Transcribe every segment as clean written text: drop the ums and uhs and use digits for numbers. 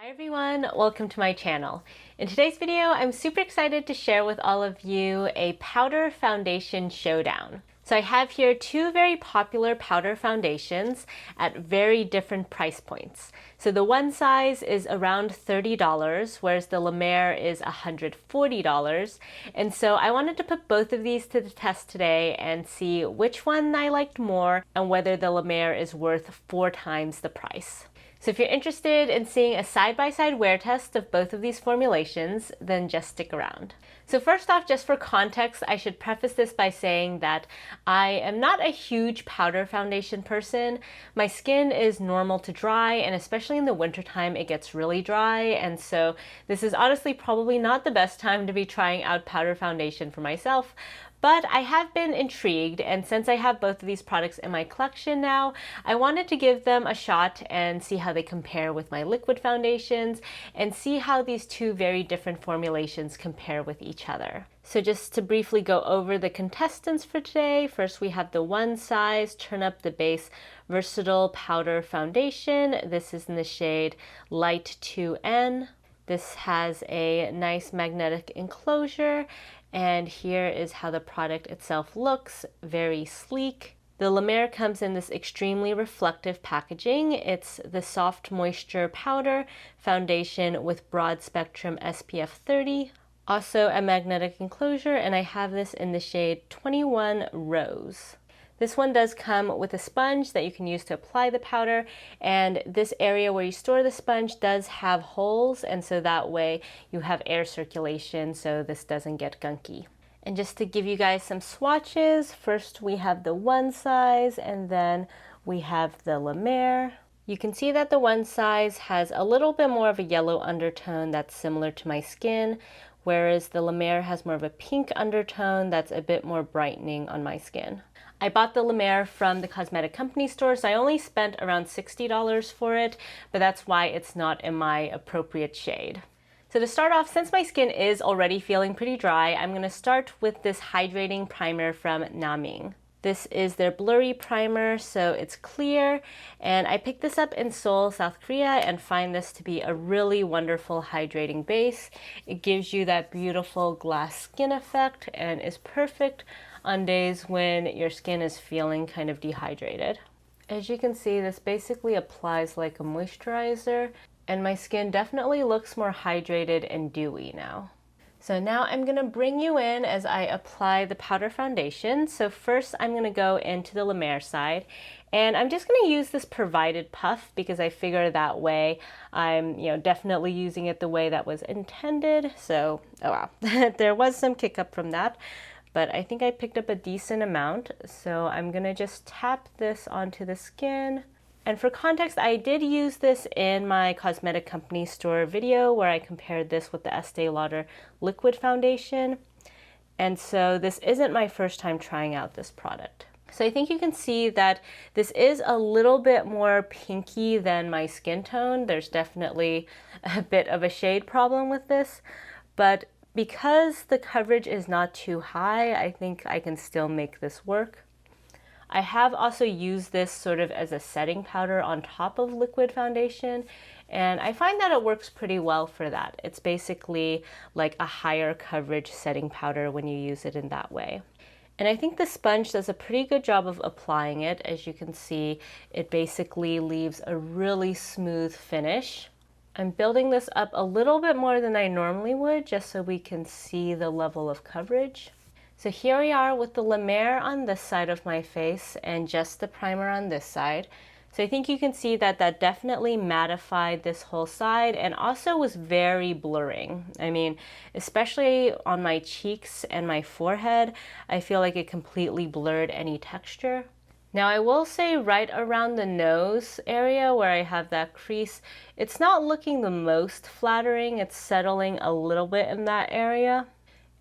Hi everyone, welcome to my channel. In today's video, I'm super excited to share with all of you a powder foundation showdown. So I have here two very popular powder foundations at very different price points. So the one size is around $30, whereas the La Mer is $140. And so I wanted to put both of these to the test today and see which one I liked more and whether the La Mer is worth 4 times the price. So if you're interested in seeing a side-by-side wear test of both of these formulations, then just stick around. So first off, just for context, I should preface this by saying that I am not a huge powder foundation person. My skin is normal to dry, and especially in the wintertime, it gets really dry. And so this is honestly probably not the best time to be trying out powder foundation for myself. But I have been intrigued, and since I have both of these products in my collection now, I wanted to give them a shot and see how they compare with my liquid foundations and see how these two very different formulations compare with each other. So just to briefly go over the contestants for today, first we have the one size Turn Up the Base Versatile Powder Foundation. This is in the shade Light 2N. This has a nice magnetic enclosure, and here is how the product itself looks, very sleek. The La Mer comes in this extremely reflective packaging. It's the Soft Moisture Powder Foundation with broad spectrum SPF 30. Also a magnetic enclosure, and I have this in the shade 21 Rose. This one does come with a sponge that you can use to apply the powder, and this area where you store the sponge does have holes, and so that way you have air circulation so this doesn't get gunky. And just to give you guys some swatches, first we have the one size and then we have the La Mer. You can see that the one size has a little bit more of a yellow undertone that's similar to my skin, whereas the La Mer has more of a pink undertone that's a bit more brightening on my skin. I bought the La Mer from the cosmetic company store, so I only spent around $60 for it, but that's why it's not in my appropriate shade. So to start off, since my skin is already feeling pretty dry, I'm going to start with this hydrating primer from Naming. This is their Blurry primer, so it's clear, and I picked this up in Seoul, South Korea, and find this to be a really wonderful hydrating base. It gives you that beautiful glass skin effect and is perfect on days when your skin is feeling kind of dehydrated. As you can see, this basically applies like a moisturizer, and my skin definitely looks more hydrated and dewy now. So now I'm going to bring you in as I apply the powder foundation. So first I'm going to go into the La Mer side, and I'm just going to use this provided puff because I figure that way I'm definitely using it the way that was intended. So, oh wow, there was some kick up from that, but I think I picked up a decent amount. So I'm going to just tap this onto the skin. And for context, I did use this in my cosmetic company store video where I compared this with the Estee Lauder liquid foundation. And so this isn't my first time trying out this product. So I think you can see that this is a little bit more pinky than my skin tone. There's definitely a bit of a shade problem with this, but because the coverage is not too high, I think I can still make this work. I have also used this sort of as a setting powder on top of liquid foundation, and I find that it works pretty well for that. It's basically like a higher coverage setting powder when you use it in that way. And I think the sponge does a pretty good job of applying it. As you can see, it basically leaves a really smooth finish. I'm building this up a little bit more than I normally would just so we can see the level of coverage. So here we are with the La Mer on this side of my face and just the primer on this side. So I think you can see that that definitely mattified this whole side and also was very blurring. I mean, especially on my cheeks and my forehead, I feel like it completely blurred any texture. Now I will say right around the nose area where I have that crease, it's not looking the most flattering. It's settling a little bit in that area.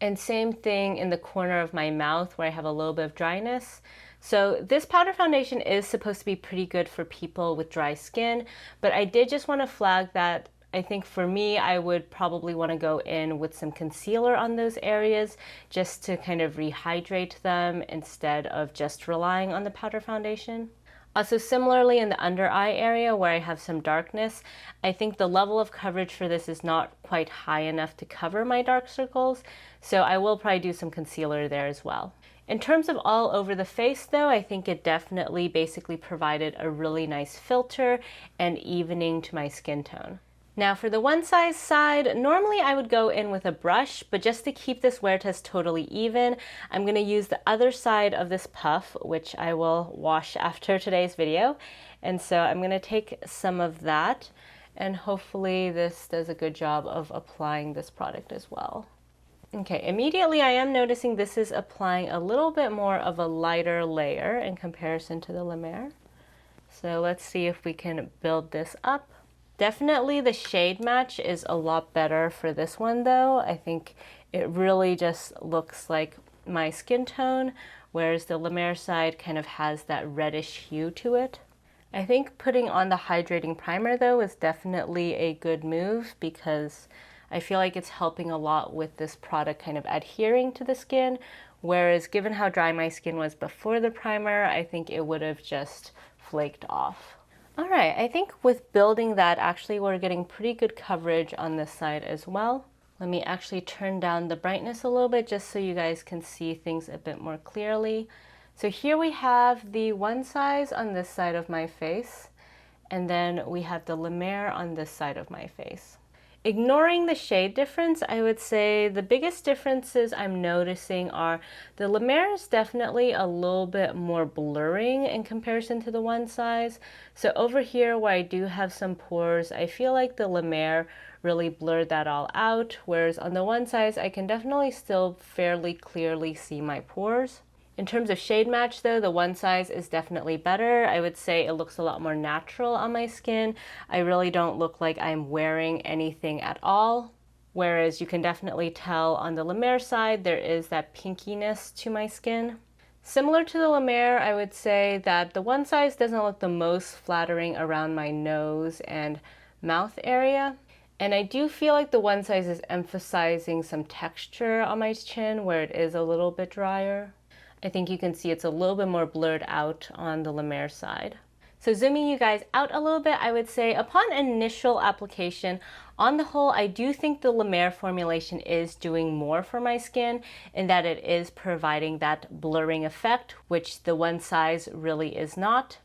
And same thing in the corner of my mouth where I have a little bit of dryness. So this powder foundation is supposed to be pretty good for people with dry skin, but I did just want to flag that I think for me, I would probably want to go in with some concealer on those areas just to kind of rehydrate them instead of just relying on the powder foundation. Also, similarly in the under eye area where I have some darkness, I think the level of coverage for this is not quite high enough to cover my dark circles, so I will probably do some concealer there as well. In terms of all over the face though, I think it definitely basically provided a really nice filter and evening to my skin tone. Now for the one size side, normally I would go in with a brush, but just to keep this wear test totally even, I'm going to use the other side of this puff, which I will wash after today's video. And so I'm going to take some of that, and hopefully this does a good job of applying this product as well. Okay, immediately I am noticing this is applying a little bit more of a lighter layer in comparison to the La Mer. So let's see if we can build this up. Definitely the shade match is a lot better for this one though. I think it really just looks like my skin tone, whereas the La Mer side kind of has that reddish hue to it. I think putting on the hydrating primer though is definitely a good move because I feel like it's helping a lot with this product kind of adhering to the skin, whereas given how dry my skin was before the primer, I think it would have just flaked off. All right, I think with building that, actually we're getting pretty good coverage on this side as well. Let me actually turn down the brightness a little bit just so you guys can see things a bit more clearly. So here we have the one size on this side of my face, and then we have the La Mer on this side of my face. Ignoring the shade difference, I would say the biggest differences I'm noticing are the La Mer is definitely a little bit more blurring in comparison to the one size. So over here where I do have some pores, I feel like the La Mer really blurred that all out, whereas on the one size I can definitely still fairly clearly see my pores. In terms of shade match though, the one size is definitely better. I would say it looks a lot more natural on my skin. I really don't look like I'm wearing anything at all. Whereas you can definitely tell on the La Mer side, there is that pinkiness to my skin. Similar to the La Mer, I would say that the one size doesn't look the most flattering around my nose and mouth area. And I do feel like the one size is emphasizing some texture on my chin where it is a little bit drier. I think you can see it's a little bit more blurred out on the La Mer side. So zooming you guys out a little bit, I would say upon initial application, on the whole, I do think the La Mer formulation is doing more for my skin in that it is providing that blurring effect, which the one size really is not.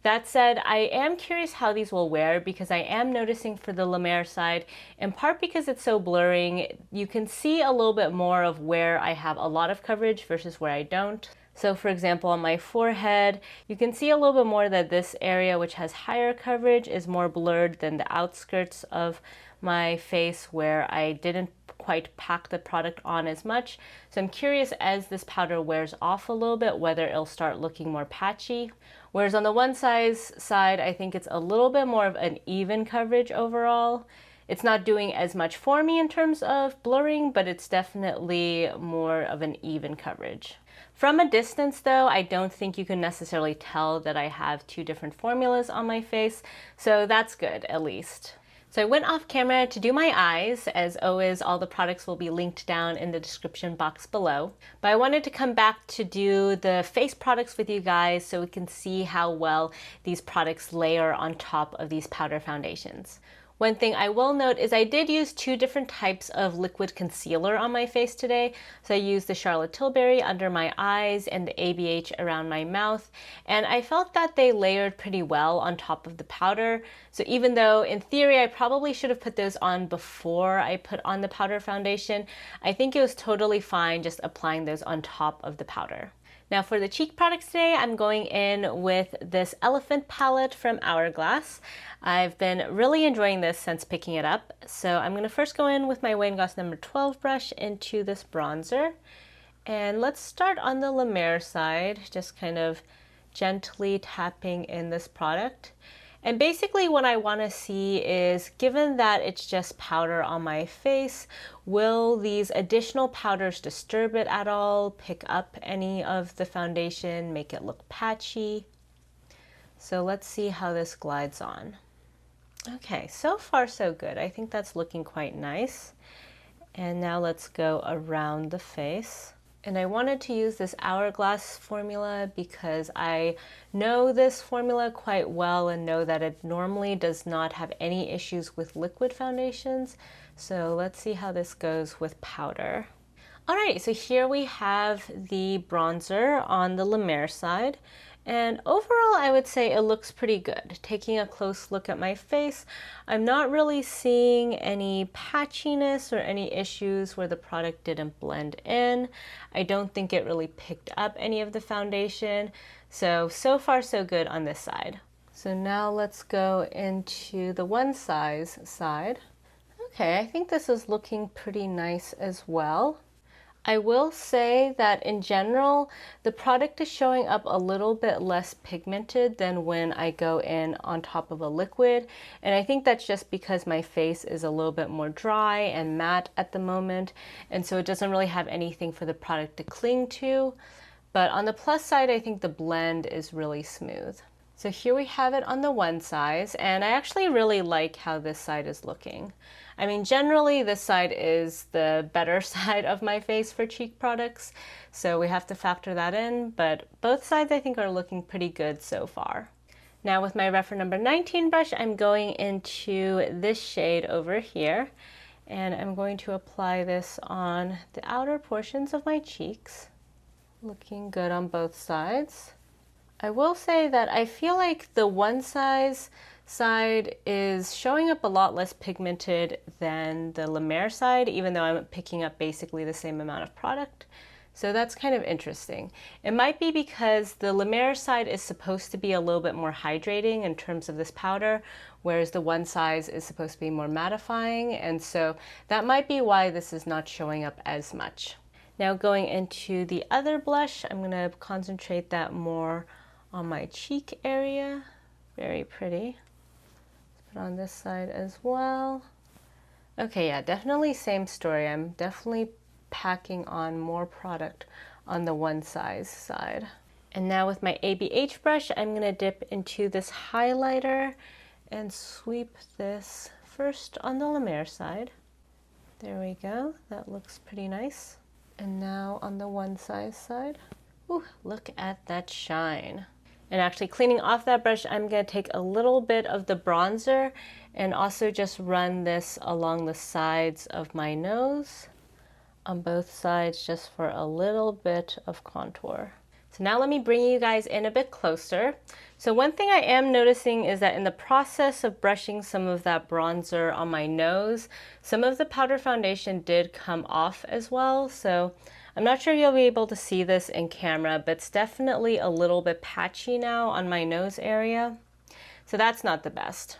That said, I am curious how these will wear because I am noticing for the La Mer side, in part because it's so blurring, you can see a little bit more of where I have a lot of coverage versus where I don't. So for example, on my forehead, you can see a little bit more that this area, which has higher coverage, is more blurred than the outskirts of my face where I didn't quite pack the product on as much. So I'm curious as this powder wears off a little bit, whether it'll start looking more patchy. Whereas on the one size side, I think it's a little bit more of an even coverage overall. It's not doing as much for me in terms of blurring, but it's definitely more of an even coverage. From a distance though, I don't think you can necessarily tell that I have two different formulas on my face, so that's good at least. So I went off camera to do my eyes. As always, all the products will be linked down in the description box below. But I wanted to come back to do the face products with you guys so we can see how well these products layer on top of these powder foundations. One thing I will note is I did use two different types of liquid concealer on my face today. So I used the Charlotte Tilbury under my eyes and the ABH around my mouth. And I felt that they layered pretty well on top of the powder. So even though in theory I probably should have put those on before I put on the powder foundation, I think it was totally fine just applying those on top of the powder. Now for the cheek products today, I'm going in with this Elephant palette from Hourglass. I've been really enjoying this since picking it up. So I'm going to first go in with my Wayne Goss number 12 brush into this bronzer. And let's start on the La Mer side, just kind of gently tapping in this product. And basically what I want to see is, given that it's just powder on my face, will these additional powders disturb it at all, pick up any of the foundation, make it look patchy? So let's see how this glides on. Okay, so far so good. I think that's looking quite nice. And now let's go around the face. And I wanted to use this Hourglass formula because I know this formula quite well and know that it normally does not have any issues with liquid foundations. So let's see how this goes with powder. Alright, so here we have the bronzer on the La Mer side. And overall, I would say it looks pretty good. Taking a close look at my face, I'm not really seeing any patchiness or any issues where the product didn't blend in. I don't think it really picked up any of the foundation. So far so good on this side. So now let's go into the one size side. Okay, I think this is looking pretty nice as well. I will say that in general, the product is showing up a little bit less pigmented than when I go in on top of a liquid. And I think that's just because my face is a little bit more dry and matte at the moment. And so it doesn't really have anything for the product to cling to. But on the plus side, I think the blend is really smooth. So here we have it on the one size, and I actually really like how this side is looking. I mean, generally this side is the better side of my face for cheek products, so we have to factor that in, but both sides I think are looking pretty good so far. Now with my Rephr number 19 brush, I'm going into this shade over here, and I'm going to apply this on the outer portions of my cheeks. Looking good on both sides. I will say that I feel like the one size side is showing up a lot less pigmented than the La Mer side, even though I'm picking up basically the same amount of product. So that's kind of interesting. It might be because the La Mer side is supposed to be a little bit more hydrating in terms of this powder, whereas the one size is supposed to be more mattifying, and so that might be why this is not showing up as much. Now going into the other blush, I'm going to concentrate that more on my cheek area. Very pretty. Put on this side as well. Okay, yeah, definitely same story. I'm definitely packing on more product on the one size side. And now with my ABH brush, I'm going to dip into this highlighter and sweep this first on the La Mer side. There we go. That looks pretty nice. And now on the one size side. Ooh, look at that shine. And actually cleaning off that brush, I'm going to take a little bit of the bronzer and also just run this along the sides of my nose on both sides just for a little bit of contour. So now let me bring you guys in a bit closer. So one thing I am noticing is that in the process of brushing some of that bronzer on my nose, some of the powder foundation did come off as well. So I'm not sure you'll be able to see this in camera, but it's definitely a little bit patchy now on my nose area. So that's not the best.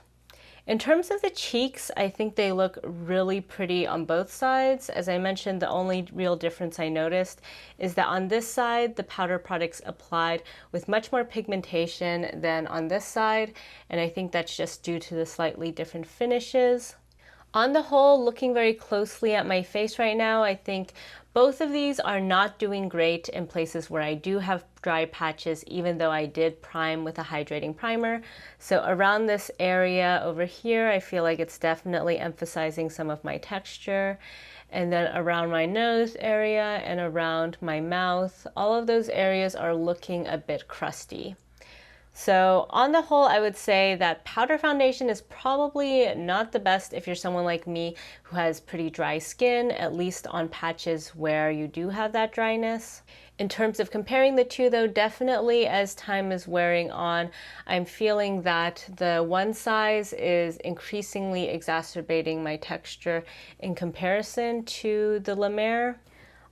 In terms of the cheeks, I think they look really pretty on both sides. As I mentioned, the only real difference I noticed is that on this side, the powder products applied with much more pigmentation than on this side, and I think that's just due to the slightly different finishes. On the whole, looking very closely at my face right now, I think both of these are not doing great in places where I do have dry patches, even though I did prime with a hydrating primer. So around this area over here, I feel like it's definitely emphasizing some of my texture. And then around my nose area and around my mouth, all of those areas are looking a bit crusty. So on the whole, I would say that powder foundation is probably not the best if you're someone like me who has pretty dry skin, at least on patches where you do have that dryness. In terms of comparing the two though, definitely as time is wearing on, I'm feeling that the one size is increasingly exacerbating my texture in comparison to the La Mer.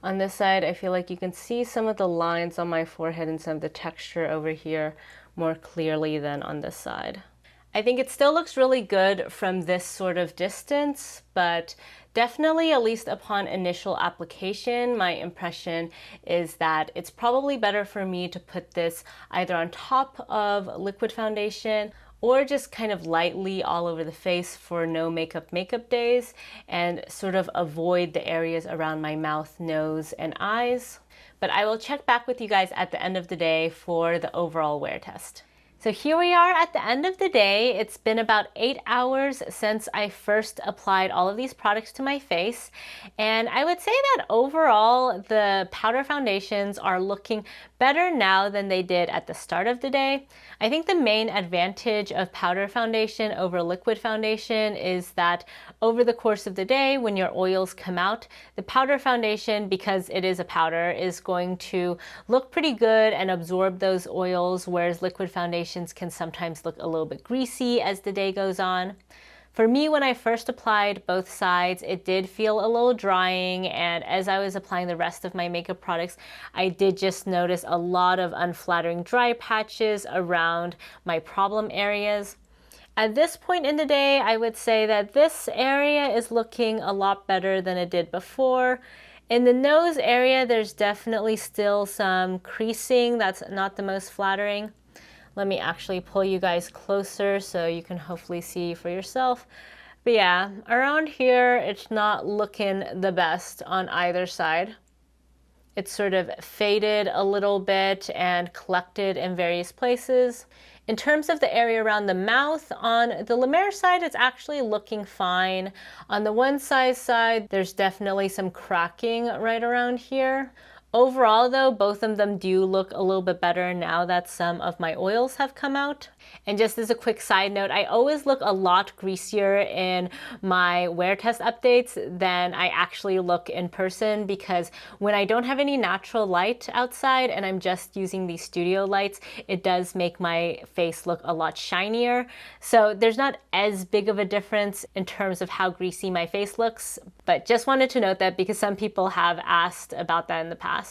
On this side, I feel like you can see some of the lines on my forehead and some of the texture over here more clearly than on this side. I think it still looks really good from this sort of distance, but definitely, at least upon initial application, my impression is that it's probably better for me to put this either on top of liquid foundation or just kind of lightly all over the face for no makeup days and sort of avoid the areas around my mouth, nose, and eyes. But I will check back with you guys at the end of the day for the overall wear test. So here we are at the end of the day. It's been about 8 hours since I first applied all of these products to my face. And I would say that overall, the powder foundations are looking better now than they did at the start of the day. I think the main advantage of powder foundation over liquid foundation is that over the course of the day, when your oils come out, the powder foundation, because it is a powder, is going to look pretty good and absorb those oils, whereas liquid foundations can sometimes look a little bit greasy as the day goes on. For me, when I first applied both sides, it did feel a little drying, and as I was applying the rest of my makeup products, I did just notice a lot of unflattering dry patches around my problem areas. At this point in the day, I would say that this area is looking a lot better than it did before. In the nose area, there's definitely still some creasing that's not the most flattering. Let me actually pull you guys closer so you can hopefully see for yourself. But yeah, around here, it's not looking the best on either side. It's sort of faded a little bit and collected in various places. In terms of the area around the mouth, on the La Mer side, it's actually looking fine. On the one side, there's definitely some cracking right around here. Overall though, both of them do look a little bit better now that some of my oils have come out. And just as a quick side note, I always look a lot greasier in my wear test updates than I actually look in person, because when I don't have any natural light outside and I'm just using these studio lights, it does make my face look a lot shinier. So there's not as big of a difference in terms of how greasy my face looks, but just wanted to note that because some people have asked about that in the past.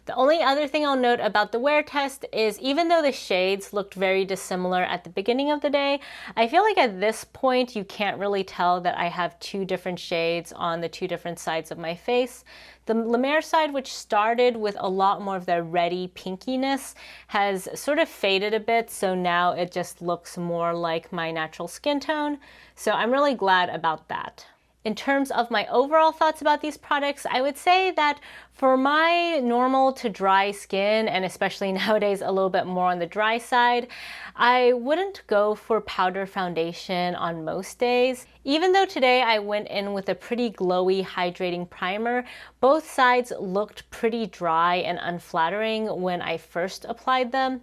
The only other thing I'll note about the wear test is even though the shades looked very dissimilar at the beginning of the day, I feel like at this point you can't really tell that I have two different shades on the two different sides of my face. The La Mer side, which started with a lot more of the reddy pinkiness, has sort of faded a bit, so now it just looks more like my natural skin tone. So I'm really glad about that. In terms of my overall thoughts about these products, I would say that for my normal to dry skin, and especially nowadays a little bit more on the dry side, I wouldn't go for powder foundation on most days. Even though today I went in with a pretty glowy hydrating primer, both sides looked pretty dry and unflattering when I first applied them.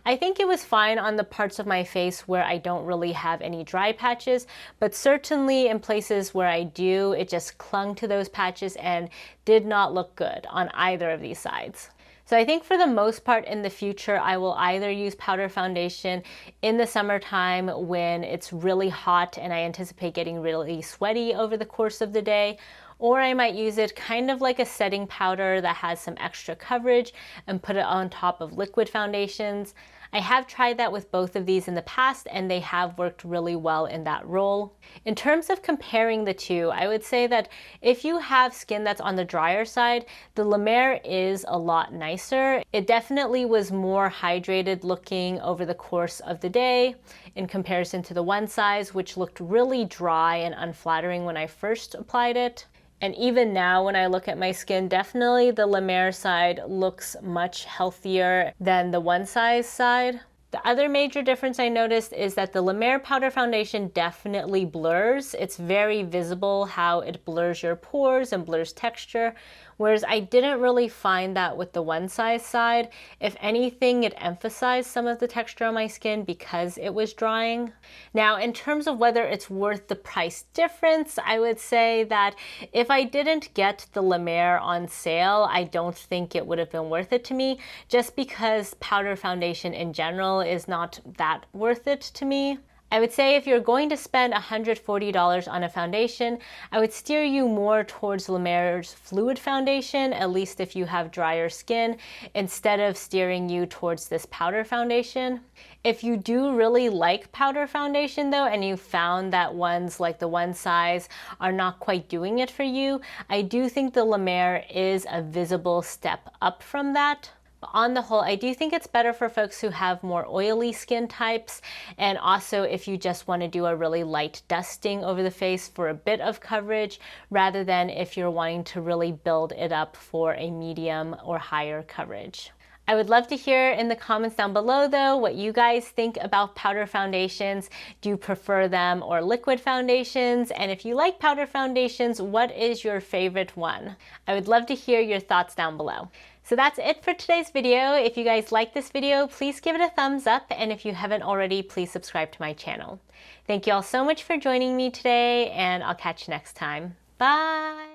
I think it was fine on the parts of my face where I don't really have any dry patches, but certainly in places where I do, it just clung to those patches and did not look good on either of these sides. So I think for the most part in the future, I will either use powder foundation in the summertime when it's really hot and I anticipate getting really sweaty over the course of the day, or I might use it kind of like a setting powder that has some extra coverage and put it on top of liquid foundations. I have tried that with both of these in the past and they have worked really well in that role. In terms of comparing the two, I would say that if you have skin that's on the drier side, the La Mer is a lot nicer. It definitely was more hydrated looking over the course of the day in comparison to the one size, which looked really dry and unflattering when I first applied it. And even now when I look at my skin, definitely the La Mer side looks much healthier than the one size side. The other major difference I noticed is that the La Mer powder foundation definitely blurs. It's very visible how it blurs your pores and blurs texture, whereas I didn't really find that with the one size side. If anything, it emphasized some of the texture on my skin because it was drying. Now, in terms of whether it's worth the price difference, I would say that if I didn't get the La Mer on sale, I don't think it would have been worth it to me, just because powder foundation in general is not that worth it to me. I would say if you're going to spend $140 on a foundation, I would steer you more towards La Mer's fluid foundation, at least if you have drier skin, instead of steering you towards this powder foundation. If you do really like powder foundation though, and you found that ones like the one size are not quite doing it for you, I do think the La Mer is a visible step up from that. But on the whole, I do think it's better for folks who have more oily skin types, and also if you just want to do a really light dusting over the face for a bit of coverage, rather than if you're wanting to really build it up for a medium or higher coverage. I would love to hear in the comments down below though what you guys think about powder foundations. Do you prefer them or liquid foundations? And if you like powder foundations, what is your favorite one? I would love to hear your thoughts down below. So that's it for today's video. If you guys like this video, please give it a thumbs up. And if you haven't already, please subscribe to my channel. Thank you all so much for joining me today, and I'll catch you next time. Bye!